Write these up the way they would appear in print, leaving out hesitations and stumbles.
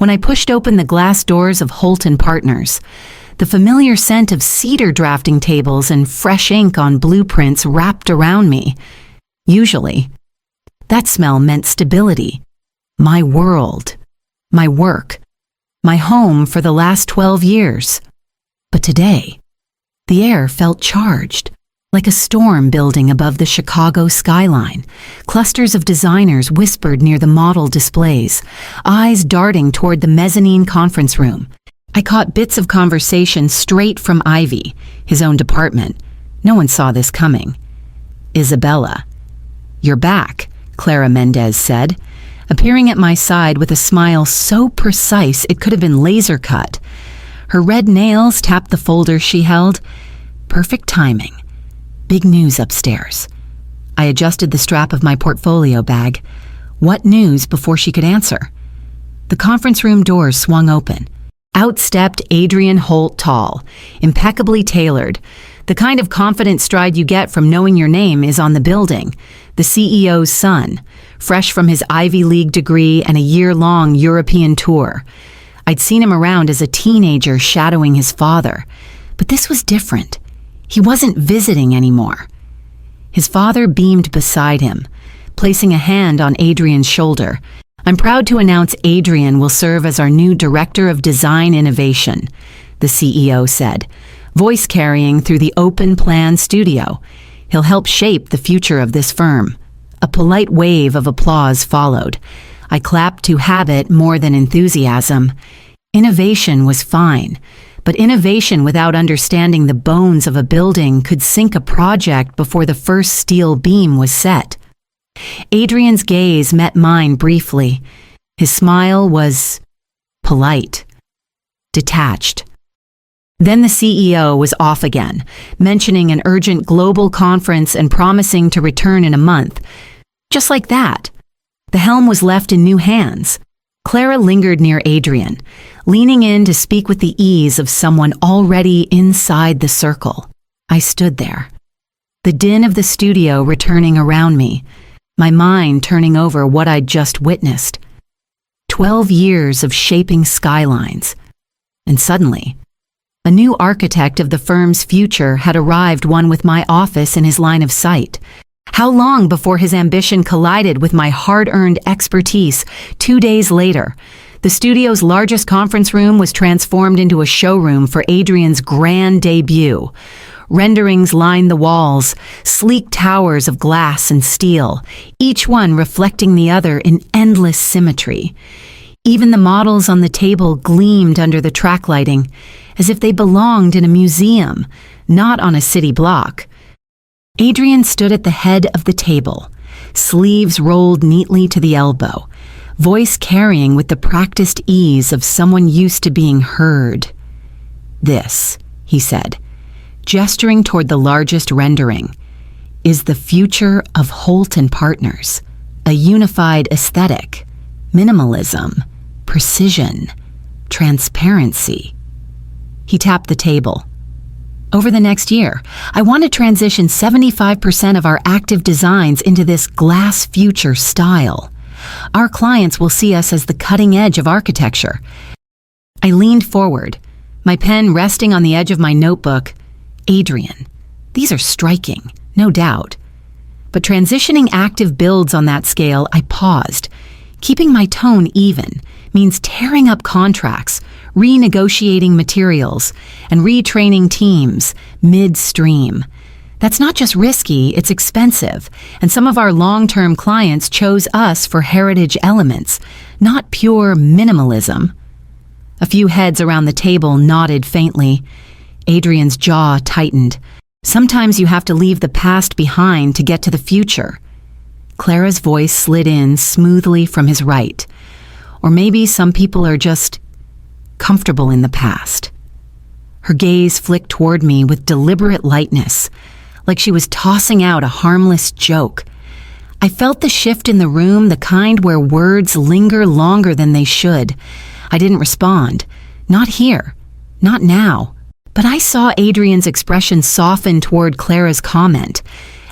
when I pushed open the glass doors of Holt & Partners. The familiar scent of cedar drafting tables and fresh ink on blueprints wrapped around me. Usually, that smell meant stability, my world, my work, my home for the last 12 years. But today, the air felt charged, like a storm building above the Chicago skyline. Clusters of designers whispered near the model displays, eyes darting toward the mezzanine conference room. I caught bits of conversation straight from Ivy, his own department. No one saw this coming. "Isabella, you're back," Clara Mendez said, appearing at my side with a smile so precise it could have been laser cut. Her red nails tapped the folder she held. Perfect timing. Big news upstairs. I adjusted the strap of my portfolio bag. What news before she could answer? The conference room doors swung open. Out stepped Adrian Holt Tall, impeccably tailored. The kind of confident stride you get from knowing your name is on the building. The CEO's son, fresh from his Ivy League degree and a year-long European tour. I'd seen him around as a teenager shadowing his father. But this was different. He wasn't visiting anymore. His father beamed beside him, placing a hand on Adrian's shoulder. "I'm proud to announce Adrian will serve as our new Director of Design Innovation," the CEO said, voice carrying through the open-plan studio. "He'll help shape the future of this firm." A polite wave of applause followed. I clapped to habit more than enthusiasm. Innovation was fine, but innovation without understanding the bones of a building could sink a project before the first steel beam was set. Adrian's gaze met mine briefly. His smile was polite, detached. Then the CEO was off again, mentioning an urgent global conference and promising to return in a month. Just like that, the helm was left in new hands. Clara lingered near Adrian, leaning in to speak with the ease of someone already inside the circle. I stood there, the din of the studio returning around me, my mind turning over what I'd just witnessed. 12 years of shaping skylines. And suddenly, a new architect of the firm's future had arrived, one with my office in his line of sight. How long before his ambition collided with my hard-earned expertise? 2 days later, the studio's largest conference room was transformed into a showroom for Adrian's grand debut. Renderings lined the walls, sleek towers of glass and steel, each one reflecting the other in endless symmetry. Even the models on the table gleamed under the track lighting, as if they belonged in a museum, not on a city block. Adrian stood at the head of the table, sleeves rolled neatly to the elbow, voice carrying with the practiced ease of someone used to being heard. "This," he said, gesturing toward the largest rendering, "is the future of Holt & Partners, a unified aesthetic, minimalism, precision, transparency." He tapped the table. "Over the next year, I want to transition 75% of our active designs into this glass future style. Our clients will see us as the cutting edge of architecture." I leaned forward, my pen resting on the edge of my notebook. "Adrian, these are striking, no doubt. But transitioning active builds on that scale," I paused. "Keeping my tone even means tearing up contracts, renegotiating materials, and retraining teams midstream. That's not just risky, it's expensive, and some of our long-term clients chose us for heritage elements, not pure minimalism." A few heads around the table nodded faintly. Adrian's jaw tightened. "Sometimes you have to leave the past behind to get to the future." Clara's voice slid in smoothly from his right. "Or maybe some people are just comfortable in the past." Her gaze flicked toward me with deliberate lightness, like she was tossing out a harmless joke. I felt the shift in the room, the kind where words linger longer than they should. I didn't respond. Not here. Not now. But I saw Adrian's expression soften toward Clara's comment,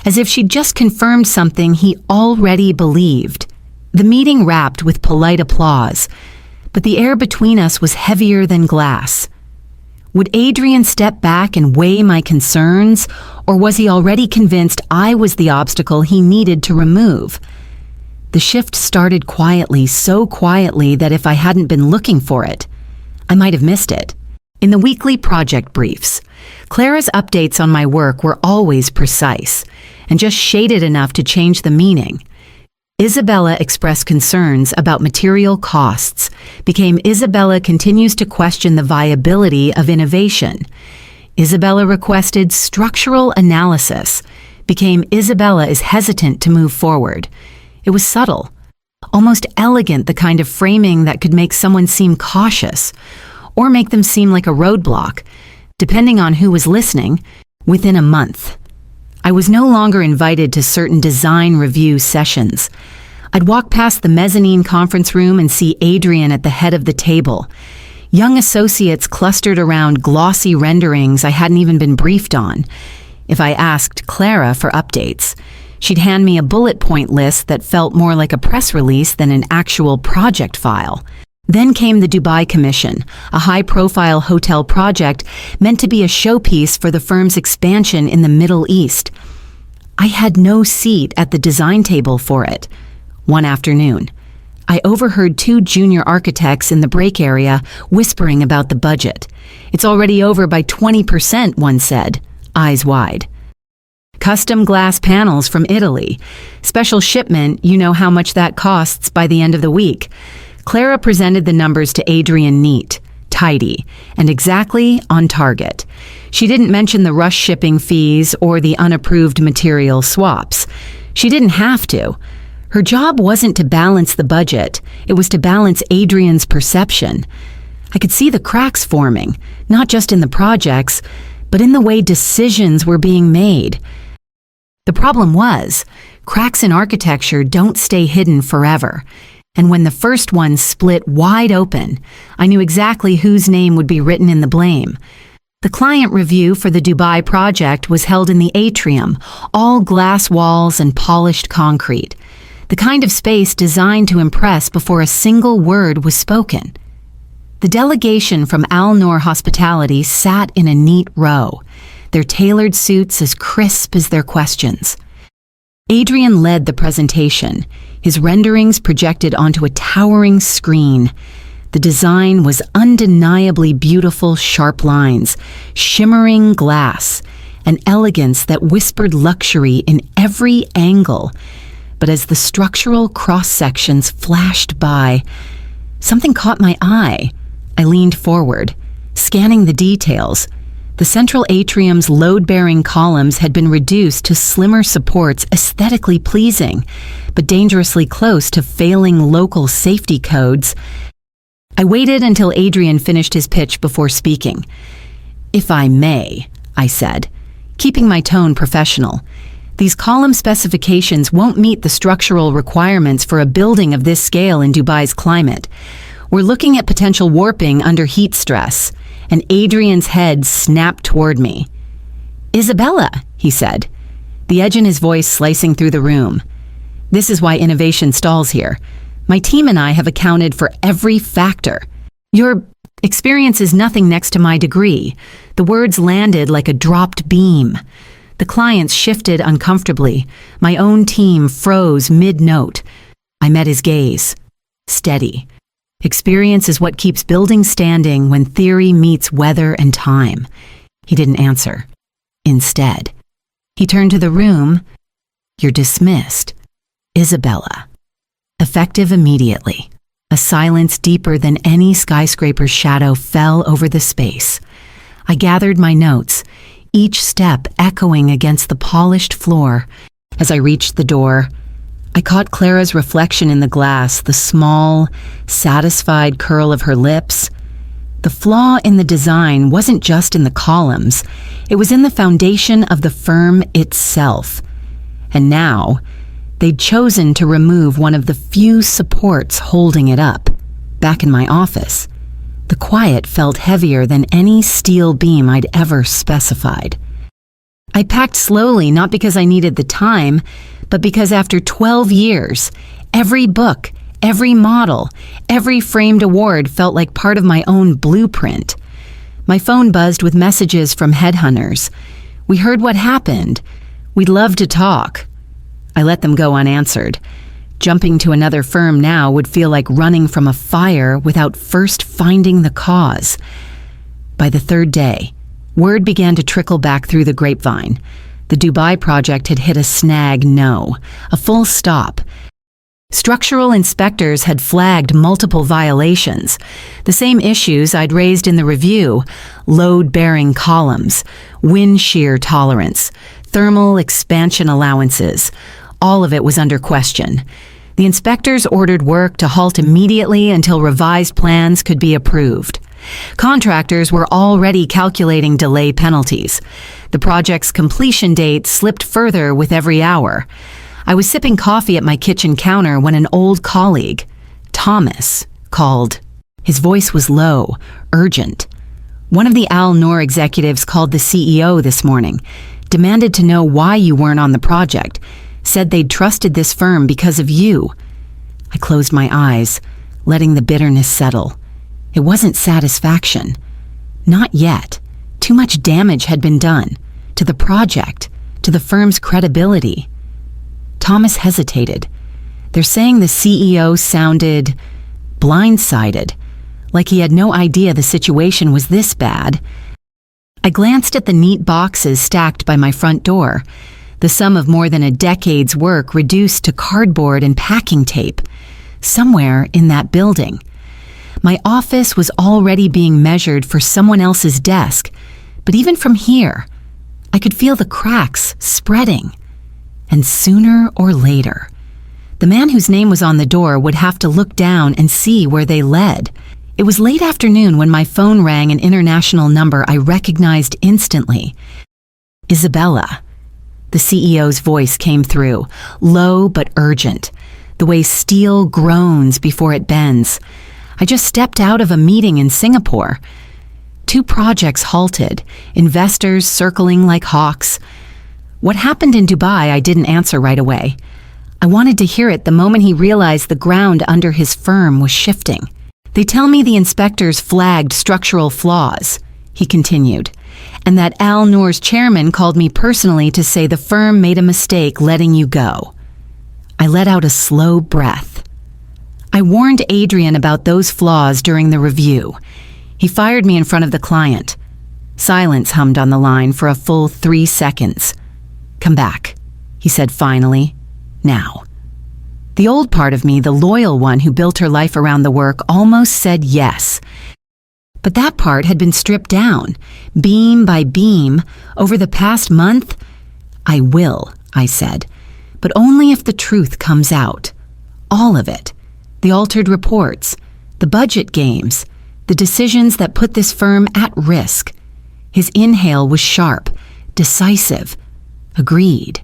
as if she'd just confirmed something he already believed. The meeting wrapped with polite applause, but the air between us was heavier than glass. Would Adrian step back and weigh my concerns, or was he already convinced I was the obstacle he needed to remove? The shift started quietly, so quietly that if I hadn't been looking for it, I might have missed it. In the weekly project briefs, Clara's updates on my work were always precise and just shaded enough to change the meaning. Isabella expressed concerns about material costs, became Isabella continues to question the viability of innovation. Isabella requested structural analysis, became Isabella is hesitant to move forward. It was subtle, almost elegant, the kind of framing that could make someone seem cautious or make them seem like a roadblock, depending on who was listening, within a month. I was no longer invited to certain design review sessions. I'd walk past the mezzanine conference room and see Adrian at the head of the table. Young associates clustered around glossy renderings I hadn't even been briefed on. If I asked Clara for updates, she'd hand me a bullet point list that felt more like a press release than an actual project file. Then came the Dubai Commission, a high-profile hotel project meant to be a showpiece for the firm's expansion in the Middle East. I had no seat at the design table for it. One afternoon, I overheard two junior architects in the break area whispering about the budget. "It's already over by 20%, one said, eyes wide. "Custom glass panels from Italy. Special shipment, you know how much that costs by the end of the week." Clara presented the numbers to Adrian neat, tidy, and exactly on target. She didn't mention the rush shipping fees or the unapproved material swaps. She didn't have to. Her job wasn't to balance the budget, it was to balance Adrian's perception. I could see the cracks forming, not just in the projects, but in the way decisions were being made. The problem was, cracks in architecture don't stay hidden forever. And when the first one split wide open, I knew exactly whose name would be written in the blame. The client review for the Dubai project was held in the atrium, all glass walls and polished concrete. The kind of space designed to impress before a single word was spoken. The delegation from Al Noor Hospitality sat in a neat row, their tailored suits as crisp as their questions. Adrian led the presentation, his renderings projected onto a towering screen. The design was undeniably beautiful, sharp lines, shimmering glass, an elegance that whispered luxury in every angle. But as the structural cross-sections flashed by, something caught my eye. I leaned forward, scanning the details. The central atrium's load-bearing columns had been reduced to slimmer supports, aesthetically pleasing, but dangerously close to failing local safety codes. I waited until Adrian finished his pitch before speaking. "If I may," I said, keeping my tone professional. "These column specifications won't meet the structural requirements for a building of this scale in Dubai's climate. We're looking at potential warping under heat stress." And Adrian's head snapped toward me. "Isabella," he said, the edge in his voice slicing through the room. "This is why innovation stalls here. My team and I have accounted for every factor. Your experience is nothing next to my degree." The words landed like a dropped beam. The clients shifted uncomfortably. My own team froze mid-note. I met his gaze. Steady. Experience is what keeps buildings standing when theory meets weather and time. He didn't answer. Instead, he turned to the room. "You're dismissed, Isabella." Effective immediately, a silence deeper than any skyscraper's shadow fell over the space. I gathered my notes, each step echoing against the polished floor. As I reached the door, I caught Clara's reflection in the glass, the small, satisfied curl of her lips. The flaw in the design wasn't just in the columns, it was in the foundation of the firm itself. And now, they'd chosen to remove one of the few supports holding it up. Back in my office, the quiet felt heavier than any steel beam I'd ever specified. I packed slowly, not because I needed the time, but because after 12 years, every book, Every model, every framed award felt like part of my own blueprint. My phone buzzed with messages from headhunters. "We heard what happened. We'd love to talk." I let them go unanswered. Jumping to another firm now would feel like running from a fire without first finding the cause. By the third day, word began to trickle back through the grapevine. The Dubai project had hit a snag no, a full stop. Structural inspectors had flagged multiple violations, the same issues I'd raised in the review: load-bearing columns, wind shear tolerance, thermal expansion allowances. All of it was under question. The inspectors ordered work to halt immediately until revised plans could be approved. Contractors were already calculating delay penalties. The project's completion date slipped further with every hour. I was sipping coffee at my kitchen counter when an old colleague, Thomas, called. His voice was low, urgent. "One of the Al Noor executives called the CEO this morning, demanded to know why you weren't on the project, said they'd trusted this firm because of you." I closed my eyes, letting the bitterness settle. It wasn't satisfaction. Not yet. Too much damage had been done, to the project, to the firm's credibility. Thomas hesitated. They're saying the CEO sounded blindsided, like he had no idea the situation was this bad. I glanced at the neat boxes stacked by my front door, the sum of more than a decade's work reduced to cardboard and packing tape, somewhere in that building. My office was already being measured for someone else's desk, but even from here, I could feel the cracks spreading. And sooner or later, the man whose name was on the door would have to look down and see where they led. It was late afternoon when my phone rang an international number I recognized instantly. "Isabella." The CEO's voice came through, low but urgent, the way steel groans before it bends. I just stepped out of a meeting in Singapore. 2 projects halted, investors circling like hawks. What happened in Dubai I didn't answer right away. I wanted to hear it the moment he realized the ground under his firm was shifting. "They tell me the inspectors flagged structural flaws," he continued, "and that Al Noor's chairman called me personally to say the firm made a mistake letting you go." I let out a slow breath. I warned Adrian about those flaws during the review. He fired me in front of the client. Silence hummed on the line for a full 3 seconds. "Come back," he said finally. "Now." The old part of me, the loyal one who built her life around the work, almost said yes. But that part had been stripped down, beam by beam, over the past month. "I will," I said, "but only if the truth comes out. All of it. The altered reports, the budget games, the decisions that put this firm at risk." His inhale was sharp, decisive. "Agreed.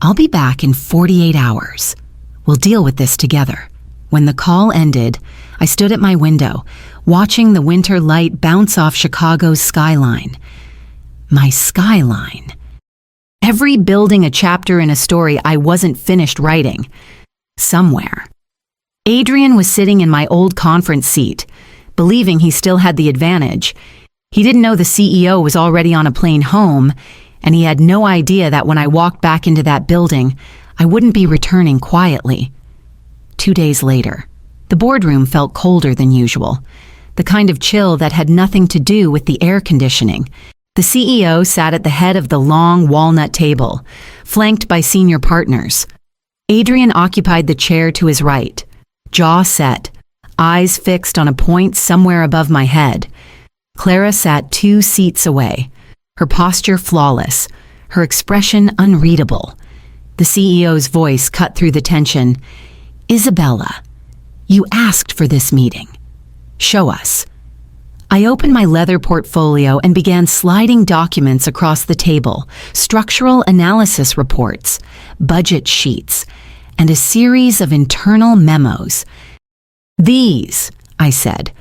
I'll be back in 48 hours. We'll deal with this together." When the call ended, I stood at my window, watching the winter light bounce off Chicago's skyline. My skyline. Every building a chapter in a story I wasn't finished writing. Somewhere. Adrian was sitting in my old conference seat, believing he still had the advantage. He didn't know the CEO was already on a plane home, and he had no idea that when I walked back into that building, I wouldn't be returning quietly. 2 days later, the boardroom felt colder than usual, the kind of chill that had nothing to do with the air conditioning. The CEO sat at the head of the long walnut table, flanked by senior partners. Adrian occupied the chair to his right, jaw set, eyes fixed on a point somewhere above my head. Clara sat 2 seats away, her posture flawless, her expression unreadable. The CEO's voice cut through the tension. "Isabella, you asked for this meeting. Show us." I opened my leather portfolio and began sliding documents across the table, structural analysis reports, budget sheets, and a series of internal memos. "These," I said,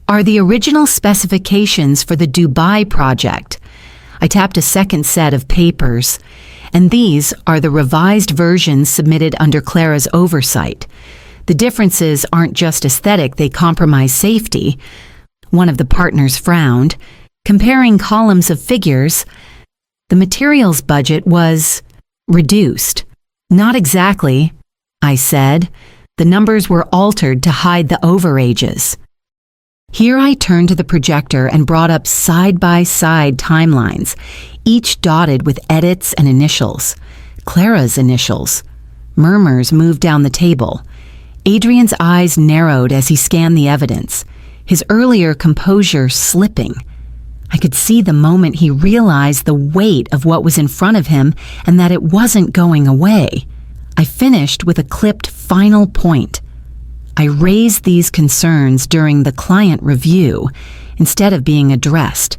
"are the original specifications for the Dubai project." I tapped a second set of papers. "And these are the revised versions submitted under Clara's oversight. The differences aren't just aesthetic, they compromise safety. One of the partners frowned, comparing columns of figures. The materials budget was reduced. Not exactly, I said. The numbers were altered to hide the overages. Here I turned to the projector and brought up side-by-side timelines, each dotted with edits and initials. Clara's initials. Murmurs moved down the table. Adrian's eyes narrowed as he scanned the evidence, his earlier composure slipping. I could see the moment he realized the weight of what was in front of him and that it wasn't going away. I finished with a clipped final point. I raised these concerns during the client review instead of being addressed.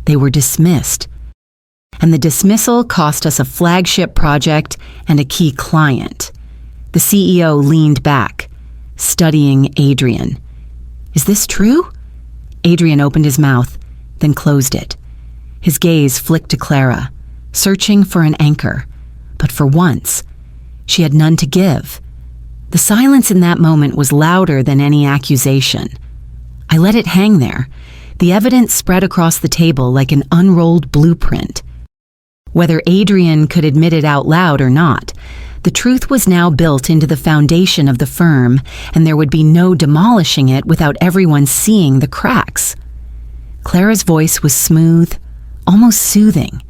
They were dismissed. And the dismissal cost us a flagship project and a key client. The CEO leaned back, studying Adrian. "Is this true?" Adrian opened his mouth, then closed it. His gaze flicked to Clara, searching for an anchor. But for once, she had none to give. The silence in that moment was louder than any accusation. I let it hang there, the evidence spread across the table like an unrolled blueprint. Whether Adrian could admit it out loud or not, the truth was now built into the foundation of the firm, and there would be no demolishing it without everyone seeing the cracks. Clara's voice was smooth, almost soothing,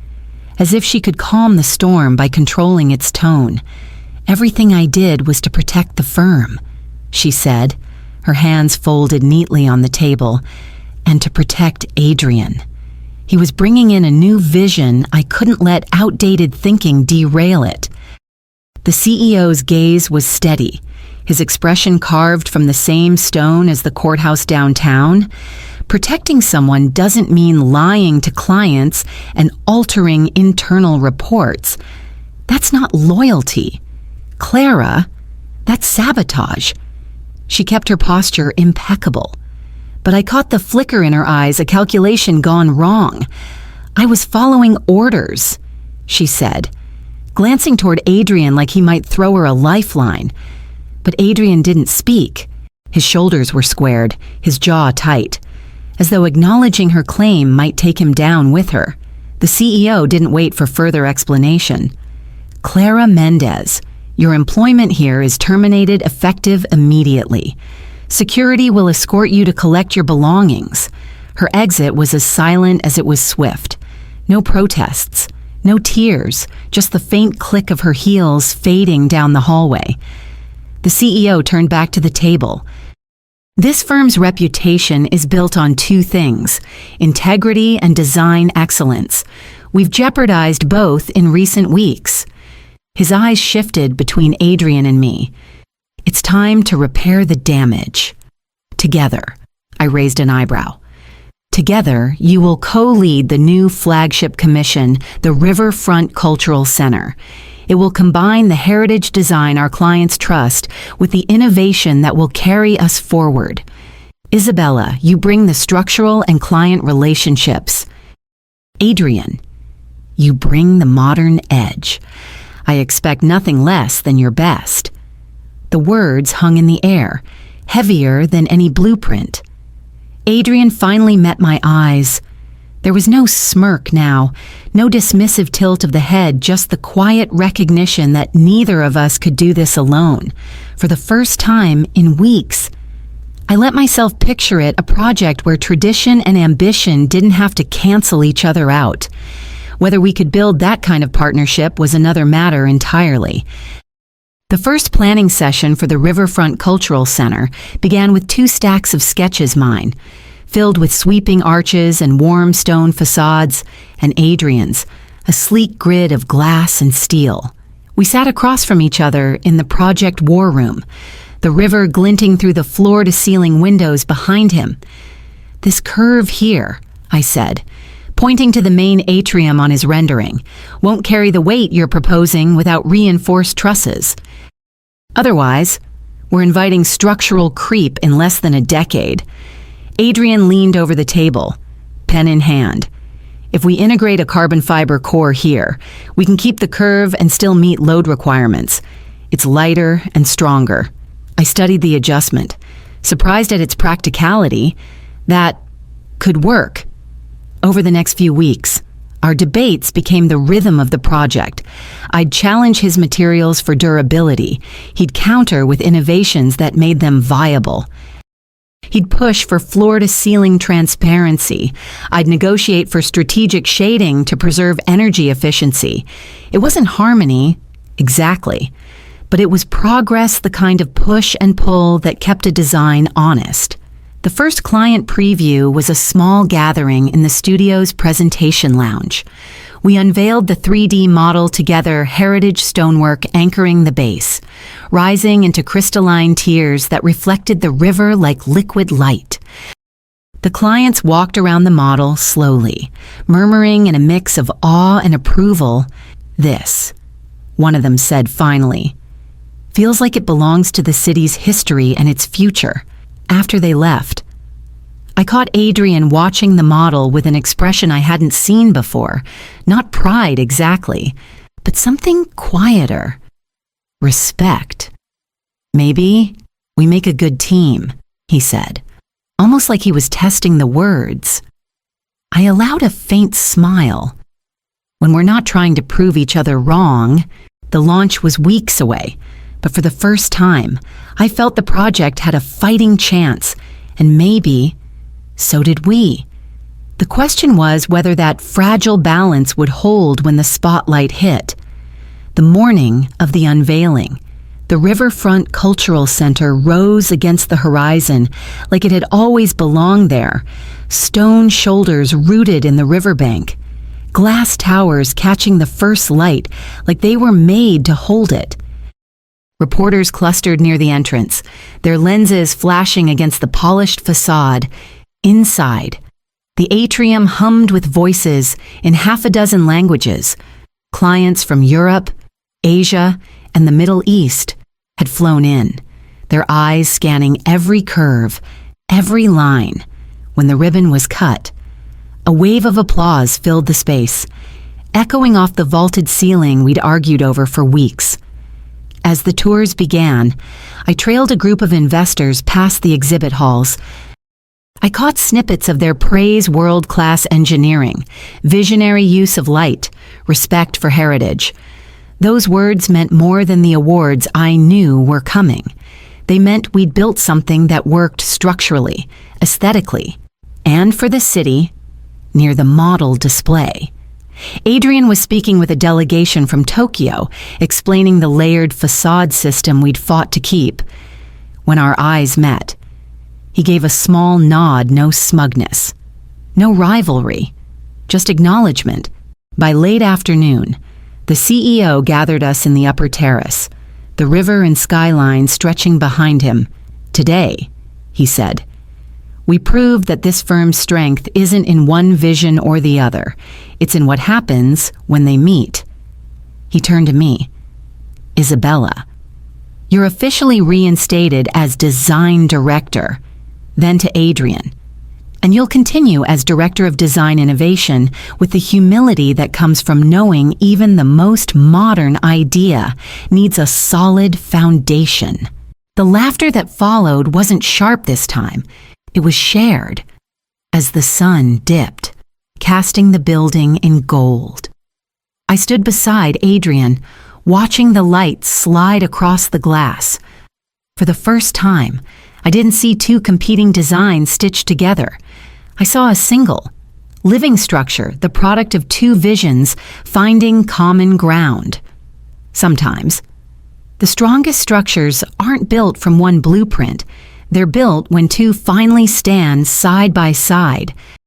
as if she could calm the storm by controlling its tone. "Everything I did was to protect the firm," she said, her hands folded neatly on the table, "and to protect Adrian. He was bringing in a new vision. I couldn't let outdated thinking derail it." The CEO's gaze was steady, his expression carved from the same stone as the courthouse downtown. Protecting someone doesn't mean lying to clients and altering internal reports. That's not loyalty. Clara, that's sabotage. She kept her posture impeccable. But I caught the flicker in her eyes, a calculation gone wrong. "I was following orders," she said, glancing toward Adrian like he might throw her a lifeline. But Adrian didn't speak. His shoulders were squared, his jaw tight, as though acknowledging her claim might take him down with her. The CEO didn't wait for further explanation. "Clara Mendez, your employment here is terminated effective immediately. Security will escort you to collect your belongings." Her exit was as silent as it was swift. No protests, no tears, just the faint click of her heels fading down the hallway. The CEO turned back to the table. "This firm's reputation is built on two things: integrity and design excellence. We've jeopardized both in recent weeks." His eyes shifted between Adrian and me. "It's time to repair the damage. Together." I raised an eyebrow. "Together, you will co-lead the new flagship commission, the Riverfront Cultural Center. It will combine the heritage design our clients trust with the innovation that will carry us forward. Isabella, you bring the structural and client relationships. Adrian, you bring the modern edge. I expect nothing less than your best." The words hung in the air, heavier than any blueprint. Adrian finally met my eyes. There was no smirk now, no dismissive tilt of the head, just the quiet recognition that neither of us could do this alone. For the first time in weeks, I let myself picture it, a project where tradition and ambition didn't have to cancel each other out. Whether we could build that kind of partnership was another matter entirely. The first planning session for the Riverfront Cultural Center began with 2 stacks of sketches mine, filled with sweeping arches and warm stone facades, and Adrian's, a sleek grid of glass and steel. We sat across from each other in the project war room, the river glinting through the floor-to-ceiling windows behind him. "This curve here," I said, pointing to the main atrium on his rendering, "won't carry the weight you're proposing without reinforced trusses. Otherwise, we're inviting structural creep in less than a decade." Adrian leaned over the table, pen in hand. "If we integrate a carbon fiber core here, we can keep the curve and still meet load requirements. It's lighter and stronger." I studied the adjustment, surprised at its practicality. That could work. Over the next few weeks, our debates became the rhythm of the project. I'd challenge his materials for durability. He'd counter with innovations that made them viable. He'd push for floor-to-ceiling transparency. I'd negotiate for strategic shading to preserve energy efficiency. It wasn't harmony, exactly, but it was progress, the kind of push and pull that kept a design honest. The first client preview was a small gathering in the studio's presentation lounge. We unveiled the 3D model together, heritage stonework anchoring the base, rising into crystalline tiers that reflected the river like liquid light. The clients walked around the model slowly, murmuring in a mix of awe and approval. "This," one of them said finally, "feels like it belongs to the city's history and its future." After they left, I caught Adrian watching the model with an expression I hadn't seen before. Not pride exactly, but something quieter. Respect. "Maybe we make a good team," he said, almost like he was testing the words. I allowed a faint smile. When we're not trying to prove each other wrong, the launch was weeks away. But for the first time, I felt the project had a fighting chance, and maybe so did we. The question was whether that fragile balance would hold when the spotlight hit. The morning of the unveiling, the Riverfront Cultural Center rose against the horizon like it had always belonged there, stone shoulders rooted in the riverbank, glass towers catching the first light like they were made to hold it. Reporters clustered near the entrance, their lenses flashing against the polished facade. Inside, the atrium hummed with voices in half a dozen languages. Clients from Europe, Asia, and the Middle East had flown in, their eyes scanning every curve, every line. When the ribbon was cut, a wave of applause filled the space, echoing off the vaulted ceiling we'd argued over for weeks. As the tours began, I trailed a group of investors past the exhibit halls. I caught snippets of their praise world-class engineering, visionary use of light, respect for heritage. Those words meant more than the awards I knew were coming. They meant we'd built something that worked structurally, aesthetically, and for the city, near the model display. Adrian was speaking with a delegation from Tokyo, explaining the layered facade system we'd fought to keep. When our eyes met, he gave a small nod, no smugness, no rivalry, just acknowledgement. By late afternoon, the CEO gathered us in the upper terrace, the river and skyline stretching behind him. "Today," he said, "we proved that this firm's strength isn't in one vision or the other. It's in what happens when they meet." He turned to me. "Isabella, you're officially reinstated as design director." Then to Adrian, "And you'll continue as director of design innovation with the humility that comes from knowing even the most modern idea needs a solid foundation." The laughter that followed wasn't sharp this time. It was shared as the sun dipped, casting the building in gold. I stood beside Adrian, watching the light slide across the glass. For the first time, I didn't see two competing designs stitched together. I saw a single, living structure, the product of two visions finding common ground. Sometimes, the strongest structures aren't built from one blueprint. They're built when two finally stand side by side,